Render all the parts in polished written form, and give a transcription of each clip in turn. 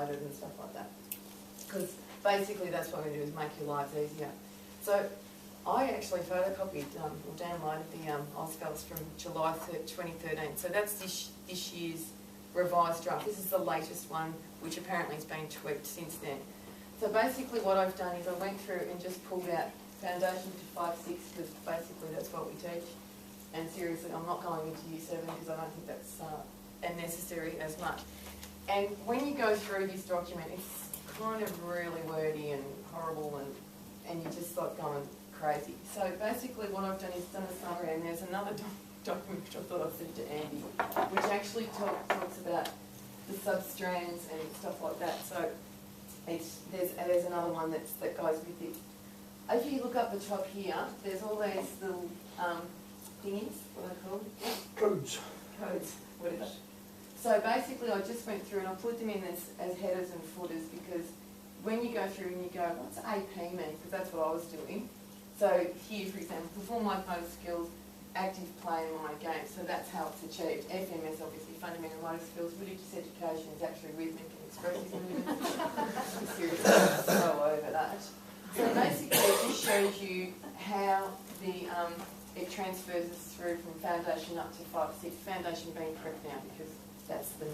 uploaded and stuff like that. Because basically that's what we do, is make your lives easier. So I actually photocopied or downloaded the AusGals from July 2013. So that's this year's revised draft. This is the latest one, which apparently has been tweaked since then. So basically what I've done is I went through and just pulled out Foundation to 5-6, because basically that's what we teach. And seriously, I'm not going into Year 7 because I don't think that's unnecessary as much. And when you go through this document, it's kind of really wordy and horrible, and you're just like going crazy. So basically what I've done is done a summary, and there's another document which I thought I'd send to Andy, which actually talks about the substrands and stuff like that. So there's another one that goes with it. If you look up the top here, there's all these little thingies, what are they called? Codes. Codes, whatever. So basically I just went through and I put them in as headers and footers, because when you go through and you go, what's AP mean? Because that's what I was doing. So here, for example, perform locomotor skills, active play and mind games. So that's how it's achieved. FMS, obviously, fundamental motor skills. Religious education is actually rhythmic and expressive movement. Seriously, I'm so over that. So basically it just shows you how it transfers us through from foundation up to 5-6. Foundation being prep now, because that's the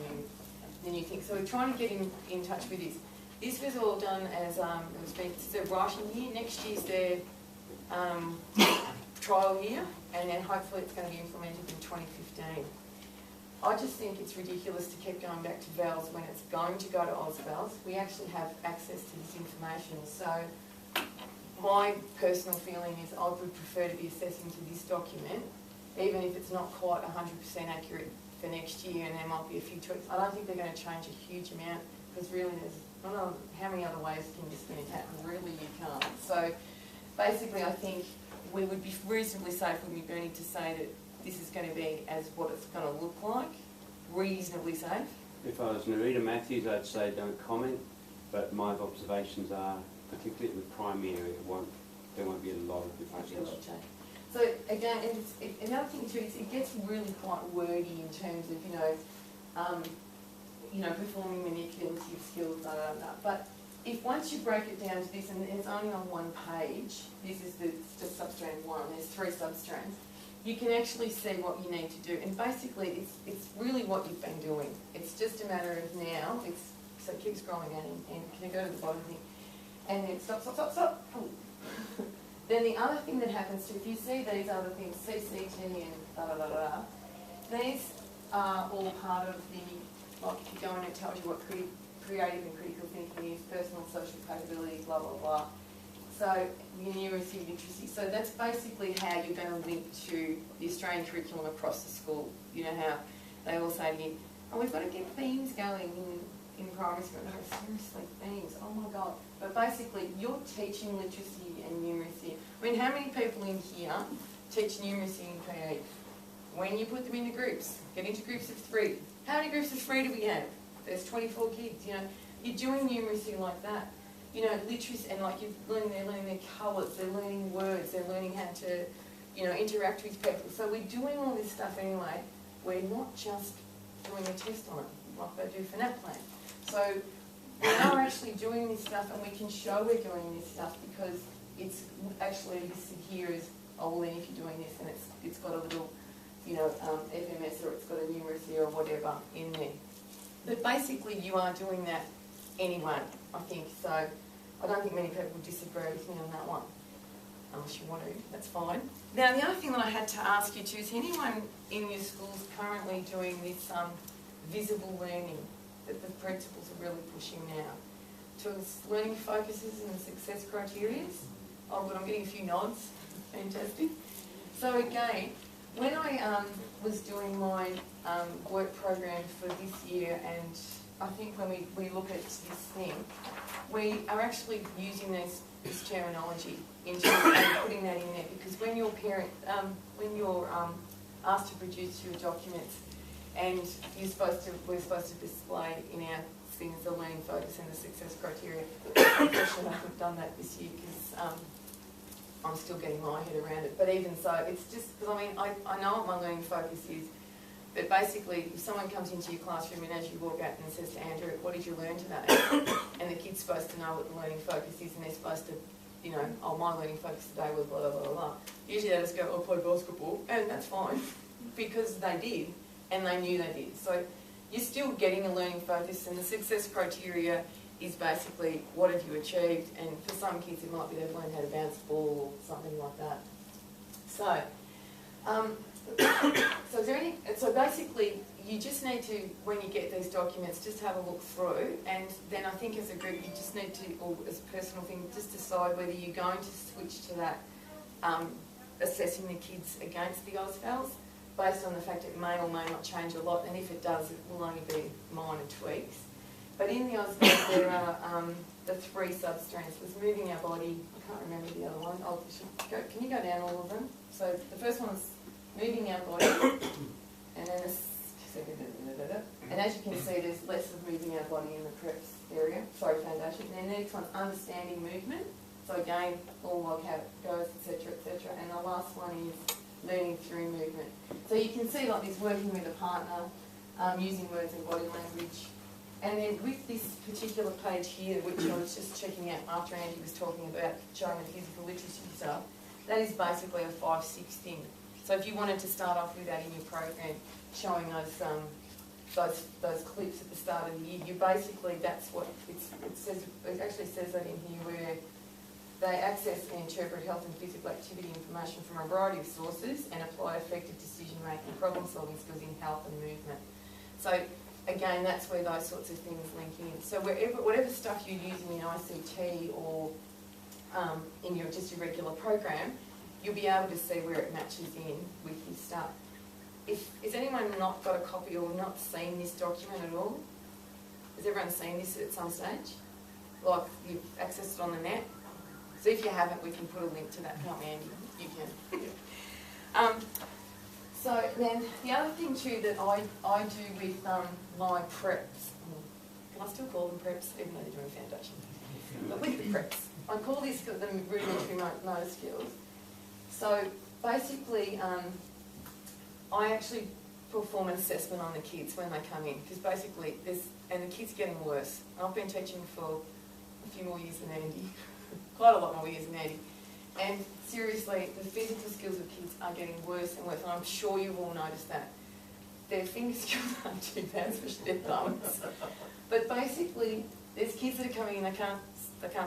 new thing. So we're trying to get in touch with this. This was all done as it's their writing year. Next year's their trial year, and then hopefully it's going to be implemented in 2015. I just think it's ridiculous to keep going back to vowels when it's going to go to AusVals. We actually have access to this information. So my personal feeling is I would prefer to be assessing to this document, even if it's not quite 100% accurate for next year, and there might be a few tweaks. I don't think they're going to change a huge amount, because really there's, I don't know how many other ways can you skin a cat, really you can't. So basically I think we would be reasonably safe, wouldn't we, Bernie, to say that this is going to be as what it's going to look like, reasonably safe? If I was Nerita Matthews, I'd say don't comment, but my observations are, particularly with primary area, there won't be a lot of differences. So again, another thing too is it gets really quite wordy in terms of, performing manipulative skills, blah, blah, blah. But if once you break it down to this, and it's only on one page, this is just substrand 1, there's 3 substrands, you can actually see what you need to do. And basically it's really what you've been doing. It's just a matter of now, so keep scrolling down and can you go to the bottom thing? And then stop. Then the other thing that happens too, if you see these other things, CCT and blah, blah, blah, blah, these are all part of the, like if you go in, it tells you what creative and critical thinking is, personal social capability, blah, blah, blah. So your numeracy, literacy. So that's basically how you're going to link to the Australian curriculum across the school. You know how they all say to you, oh, we've got to get themes going in primary school. No, seriously, themes, oh my God. But basically, you're teaching literacy and numeracy. I mean, how many people in here teach numeracy in PE? When you put them into groups, get into groups of 3. How many groups of 3 do we have? There's 24 kids, You're doing numeracy like that. Literacy, and like they're learning their colours, they're learning words, they're learning how to, interact with people. So we're doing all this stuff anyway. We're not just doing a test on it, like they do for NAP plan. So we are actually doing this stuff, and we can show we're doing this stuff because it's actually listed here as, oh, well then if you're doing this, and it's got a little, FMS, or it's got a numeracy or whatever in there. But basically you are doing that anyway, I think. So I don't think many people would disagree with me on that one. Unless you want to, that's fine. Now the other thing that I had to ask you too, is anyone in your schools currently doing this visible learning that the principals are really pushing now? To learning focuses and success criteria? Oh good, I'm getting a few nods. Fantastic. So again, when I was doing my work program for this year, and I think when we look at this thing, we are actually using this terminology into and putting that in there, because when you're asked to produce your documents, and we're supposed to display in our things the learning focus and the success criteria. Unfortunately, I haven't done that this year because I'm still getting my head around it. But even so, it's just because I know what my learning focus is. But basically, if someone comes into your classroom and as you walk out and says to Andrew, what did you learn today? And the kid's supposed to know what the learning focus is, and they're supposed to, you know, oh, my learning focus today was blah, blah, blah, blah. Usually they just go, oh, play basketball, and that's fine, because they did, and they knew they did. So you're still getting a learning focus, and the success criteria is basically what have you achieved, and for some kids it might be they've learned how to bounce the ball or something like that. So, so basically you just need to, when you get these documents, just have a look through, and then I think as a group you just need to, or as a personal thing, just decide whether you're going to switch to that assessing the kids against the AusVals, based on the fact it may or may not change a lot, and if it does, it will only be minor tweaks. But in the AusVals there are the 3 sub-strands. There's moving our body, I can't remember the other one. Can you go down all of them? So the first one is moving our body, and then and as you can see there's less of moving our body in the preps area, foundation. And then the next one's understanding movement. So again, all like how it goes, etc., etc. And the last one is learning through movement. So you can see like this, working with a partner, using words and body language. And then with this particular page here, which I was just checking out after Andy was talking about showing the physical literacy stuff, that is basically a 5-6 thing. So if you wanted to start off with that in your program, showing those clips at the start of the year, you basically, that's what it says. It actually says that in here, where they access and interpret health and physical activity information from a variety of sources and apply effective decision-making, problem-solving skills in health and movement. So again, that's where those sorts of things link in. So whatever stuff you're using in ICT or in your just your regular program, you'll be able to see where it matches in with your stuff. Has anyone not got a copy or not seen this document at all? Has everyone seen this at some stage? Like you've accessed it on the net? So if you haven't, we can put a link to that. Help me, Andy. You can. So then the other thing too that I do with my preps, can I still call them preps even though they're doing foundation? But with the preps, I call this the rudimentary motor skills. So basically, I actually perform an assessment on the kids when they come in, because basically and the kids are getting worse. I've been teaching for a few more years than Andy, quite a lot more years than Andy. And seriously, the physical skills of kids are getting worse and worse, and I'm sure you've all noticed that. Their finger skills aren't too bad, especially their thumbs. But basically, there's kids that are coming in, they can't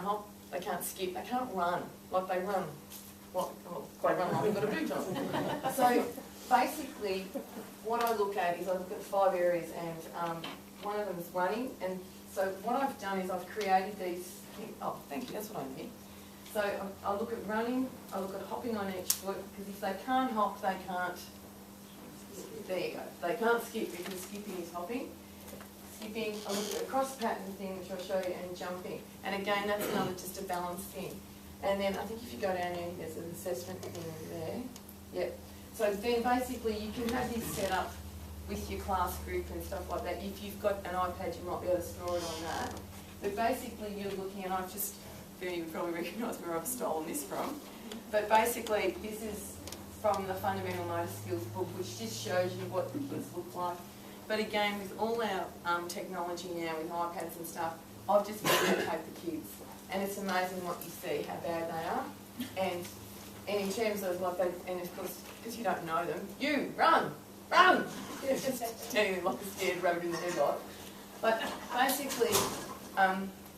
hop, they can't skip, they can't run. Like they run. Well, they run like they've got a boot on. So basically, what I look at is I look at 5 areas, and one of them is running. And so what I've done is I've created these, oh, thank you, that's what I need. So I look at running, I look at hopping on each foot, because if they can't hop, they can't, there you go, they can't skip, because skipping is hopping. Skipping, I look at a cross pattern thing, which I'll show you, and jumping. And again, that's another just a balance thing. And then I think if you go down there, there's an assessment thing there. Yep. So then basically you can have this set up with your class group and stuff like that. If you've got an iPad, you might be able to store it on that. But basically you're looking, and I've just, you would probably recognise where I've stolen this from. But basically this is from the Fundamental Motor Skills book, which just shows you what the kids look like. But again, with all our technology now, with iPads and stuff, I've just videotaped the kids. And it's amazing what you see, how bad they are. And in terms of like, and of course, because you don't know them, you, run! It's just standing like a scared rabbit in the headlight. But basically,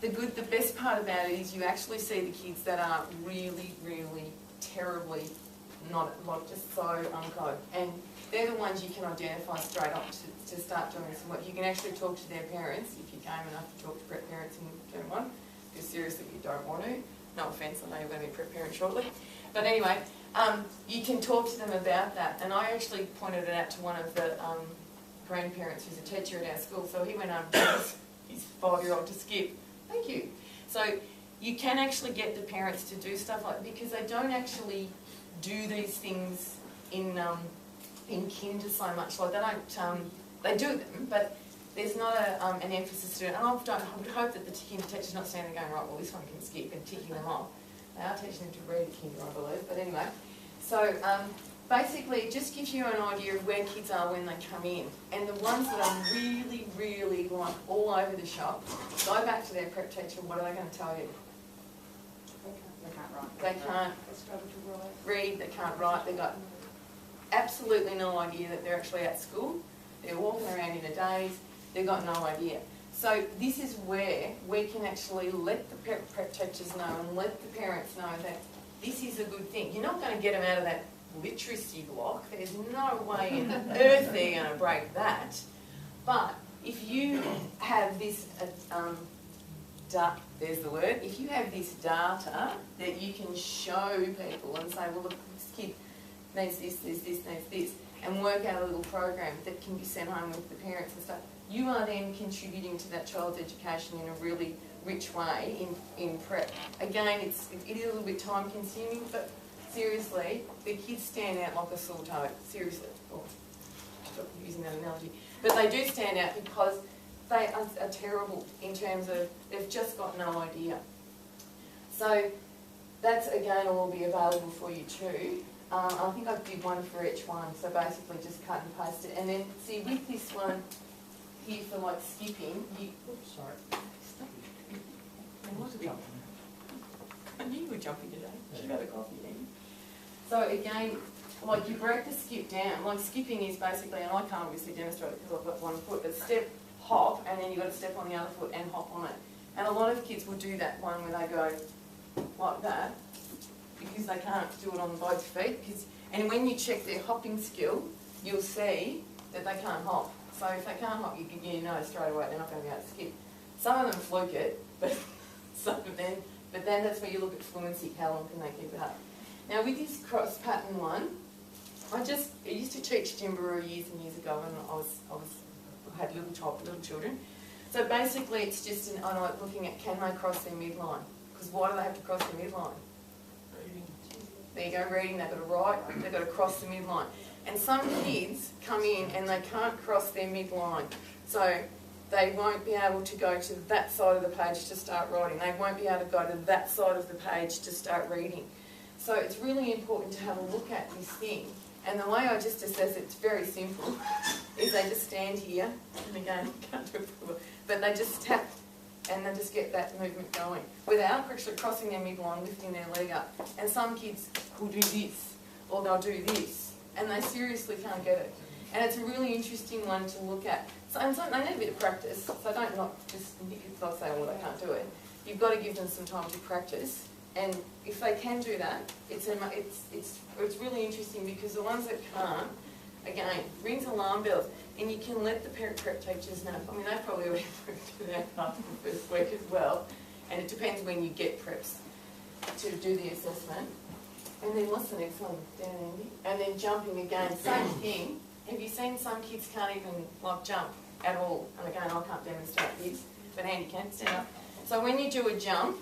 the best part about it is you actually see the kids that are really, really terribly not, like just so unco. And they're the ones you can identify straight up to start doing some work. You can actually talk to their parents if you came enough to talk to prep parents in Term 1. Because seriously, you don't want to. No offence, I know you're going to be prep parent shortly. But anyway, you can talk to them about that. And I actually pointed it out to one of the grandparents who's a teacher at our school. So he went home to his 5-year-old to skip. Thank you. So you can actually get the parents to do stuff like that, because they don't actually do these things in kinder so much. Like they don't, they do them, but there's not an emphasis to it. And I would hope that the kinder teacher's not standing there going, right, well, this one can skip, and ticking them off. They are teaching them to read at kinder, I believe. But anyway, so basically it just gives you an idea of where kids are when they come in. And the ones that are really, really like all over the shop, go back to their prep teacher, what are they going to tell you? They can't write. They can't struggle to write. read, they can't write, they've got absolutely no idea that they're actually at school. They're walking around in a daze, they've got no idea. So this is where we can actually let the prep teachers know and let the parents know that this is a good thing. You're not going to get them out of that literacy block. There's no way in earth they're going to break that. But if you have this, there's the word, if you have this data that you can show people and say, well, look, this kid needs this, needs this, and work out a little program that can be sent home with the parents and stuff, you are then contributing to that child's education in a really rich way in prep. Again, it is a little bit time consuming, but seriously, the kids stand out like a sore toe. Seriously. Oh, stop using that analogy. But they do stand out because they are terrible in terms of they've just got no idea. So that's again all will be available for you too. I think I did one for each one, so basically just cut and paste it. And then see with this one here for like skipping, you oops, sorry. Stop. I knew you were jumpy today. You should have a coffee, didn't you? So again, like you break the skip down. Like skipping is basically, and I can't obviously demonstrate it because I've got one foot, but step, hop, and then you've got to step on the other foot and hop on it. And a lot of kids will do that one where they go like that because they can't do it on both feet. And when you check their hopping skill, you'll see that they can't hop. So if they can't hop, you know straight away they're not going to be able to skip. Some of them fluke it, but then that's where you look at fluency, how long can they keep it up. Now with this cross pattern one, I used to teach Jimbaroo years and years ago when I had little children. So basically it's just I like looking at can they cross their midline? Because why do they have to cross their midline? Reading. There you go, reading, they've got to write, they've got to cross the midline. And some kids come in and they can't cross their midline. So they won't be able to go to that side of the page to start writing. They won't be able to go to that side of the page to start reading. So it's really important to have a look at this thing. And the way I just assess it's very simple, is they just stand here, and again, can't do it properly, but they just tap and they just get that movement going without actually crossing their midline, lifting their leg up. And some kids will do this, or they'll do this, and they seriously can't get it. And it's a really interesting one to look at. So they need a bit of practice, so don't not just they'll say, well, I can't do it. You've got to give them some time to practice. And if they can do that, it's really interesting because the ones that can't, again, rings alarm bells. And you can let the prep teachers know. I mean, they probably already moved to that after the first week as well. And it depends when you get preps to do the assessment. And then what's the next one down, Andy? And then jumping again, same thing. Have you seen some kids can't even like jump at all? And again, I can't demonstrate this, but Andy can, stand up. So when you do a jump,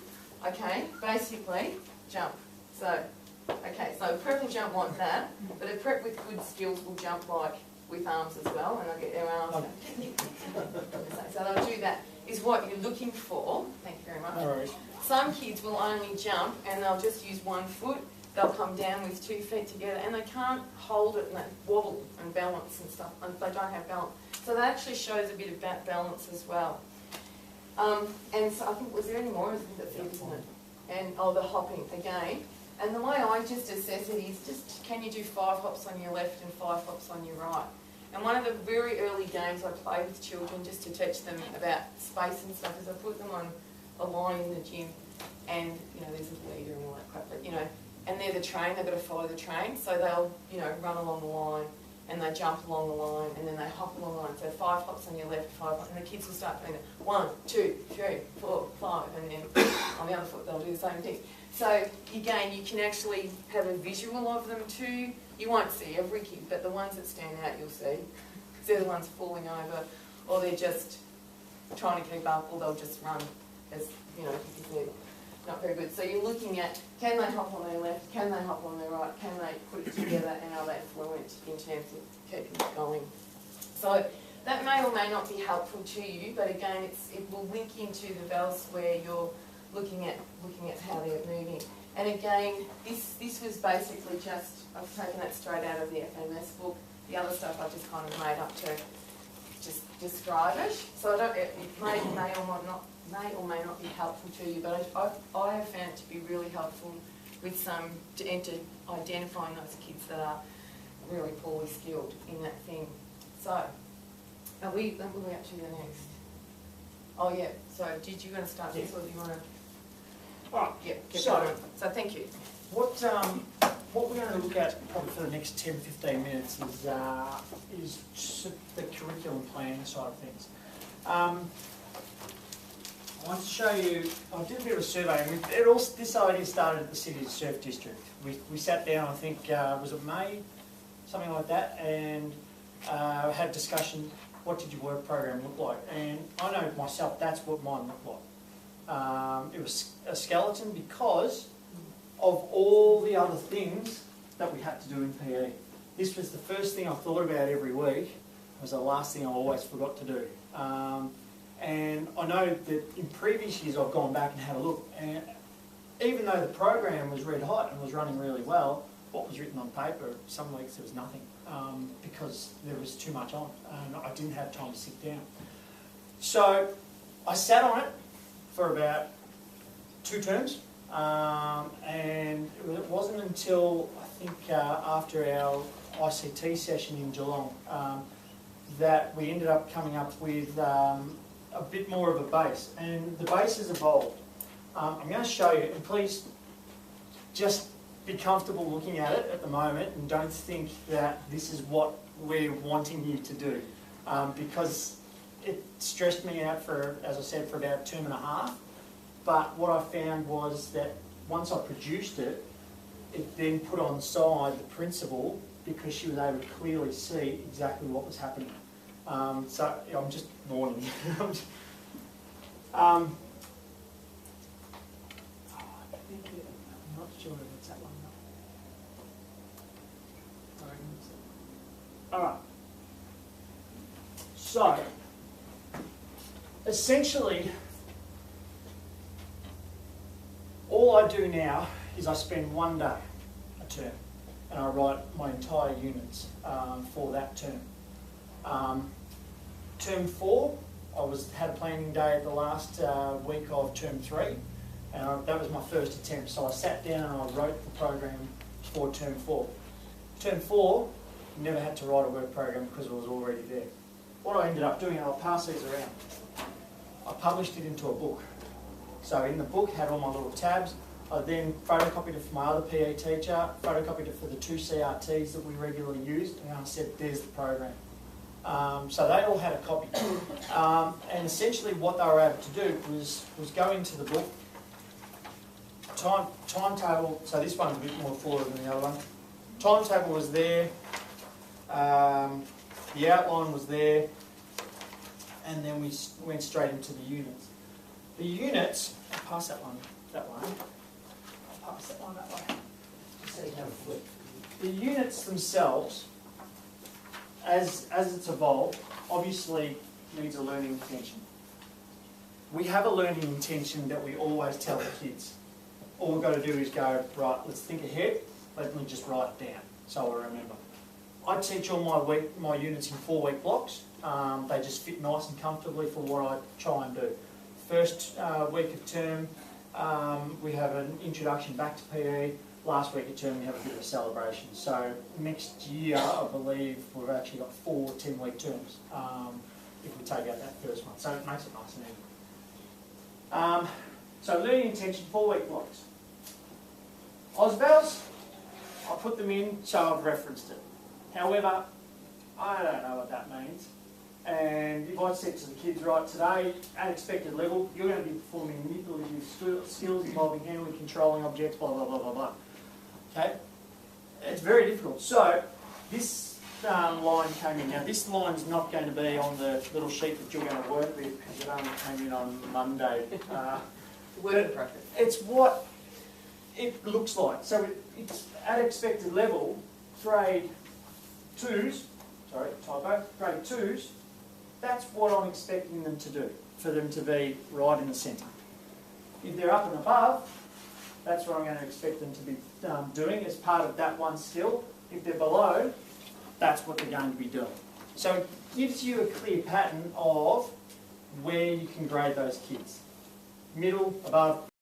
okay, basically, jump. So, okay, so prep will jump like that, but a prep with good skills will jump like with arms as well, and they'll get their arms. So they'll do that, is what you're looking for. Thank you very much. No worries. Some kids will only jump and they'll just use one foot. They'll come down with 2 feet together and they can't hold it and they wobble and balance and stuff, and they don't have balance. So that actually shows a bit of balance as well. And so I think, was there any more? I think that's it, isn't it? And, oh, the hopping again. And the way I just assess it is just, can you do 5 hops on your left and 5 hops on your right? And one of the very early games I play with children just to teach them about space and stuff is I put them on a line in the gym and, you know, there's a leader and all that crap, but, you know, and they're the train, they've got to follow the train, so they'll, you know, run along the line and they jump along the line and then they hop along the line. So 5 hops on your left, 5 hops, and the kids will start doing it. 1, 2, 3, 4, 5, and then on the other foot they'll do the same thing. So again, you can actually have a visual of them too. You won't see every kid, but the ones that stand out you'll see. Because they're the ones falling over, or they're just trying to keep up, or they'll just run as, you know, because they're not very good. So you're looking at, can they hop on their left, can they hop on their right, can they put it together, and are they fluent in terms of keeping it going. So that may or may not be helpful to you, but again, it will link into the VALS where you're looking at how they're moving. And again, this was basically just, I've taken that straight out of the FMS book. The other stuff I just kind of made up to just describe it. So I don't, it may or may not be helpful to you, but I have found it to be really helpful with some, into identifying those kids that are really poorly skilled in that thing. So, are we up to the next? Oh yeah, so did you want to start this or do you want to? Right. Yeah, get So- going. So thank you. What we're going to look at probably for the next 10-15 minutes is just the curriculum planning side of things. I want to show you, I did a bit of a survey, and this idea started at the City Surf District. We sat down, I think, was it May, something like that, and had a discussion, what did your work program look like? And I know myself, that's what mine looked like. It was a skeleton because of all the other things that we had to do in PE. This was the first thing I thought about every week. It was the last thing I always forgot to do. And I know that in previous years I've gone back and had a look, and even though the program was red hot and was running really well, what was written on paper, some weeks there was nothing, because there was too much on and I didn't have time to sit down. So I sat on it for about 2 terms, and it wasn't until I think after our ICT session in Geelong that we ended up coming up with a bit more of a base, and the base has evolved. I'm going to show you, and please just be comfortable looking at it at the moment and don't think that this is what we're wanting you to do, because it stressed me out for, as I said, for about 2 and a half. But what I found was that once I produced it, it then put on side the principal because she was able to clearly see exactly what was happening. So I'm just warning you. I'm not sure if it's that one. All right. So essentially, all I do now is I spend 1 day a term and I write my entire units for that term. Term 4, I had a planning day the last week of term 3, and that was my first attempt. So I sat down and I wrote the program for term 4. Term 4, never had to write a work program because it was already there. What I ended up doing, I'll pass these around, I published it into a book. So in the book had all my little tabs. I then photocopied it for my other PE teacher, photocopied it for the 2 CRTs that we regularly used, and I said, there's the program. So they all had a copy. And essentially what they were able to do was go into the book, timetable, so this one's a bit more fuller than the other one. Timetable was there, the outline was there, and then we went straight into the units. The units, I'll pass that one that way. I'll pass that one that way. So you have a flip. The units themselves, as it's evolved, obviously needs a learning intention. We have a learning intention that we always tell the kids. All we've got to do is go, right, let's think ahead, let me just write it down so I remember. I teach all my units in 4-week blocks. They just fit nice and comfortably for what I try and do. First week of term, we have an introduction back to PE. Last week of term, we have a bit of a celebration. So next year, I believe, we've actually got 4 10-week terms if we take out that first one. So it makes it nice and even. So learning intention, 4-week blocks. AusVals, I put them in, so I've referenced it. However, I don't know what that means. And if I said to the kids, right, today, at expected level, you're going to be performing manipulative skills involving handling, controlling objects, blah, blah, blah, blah, blah. Okay? It's very difficult. So, this line came in. Now, this line's not going to be on the little sheet that you're going to work with because it only came in on Monday. Word process. It's what it looks like. So, it's at expected level, grade 2s, sorry, typo, grade 2s, that's what I'm expecting them to do, for them to be right in the centre. If they're up and above, that's what I'm going to expect them to be doing as part of that one skill. If they're below, that's what they're going to be doing. So it gives you a clear pattern of where you can grade those kids. Middle, above,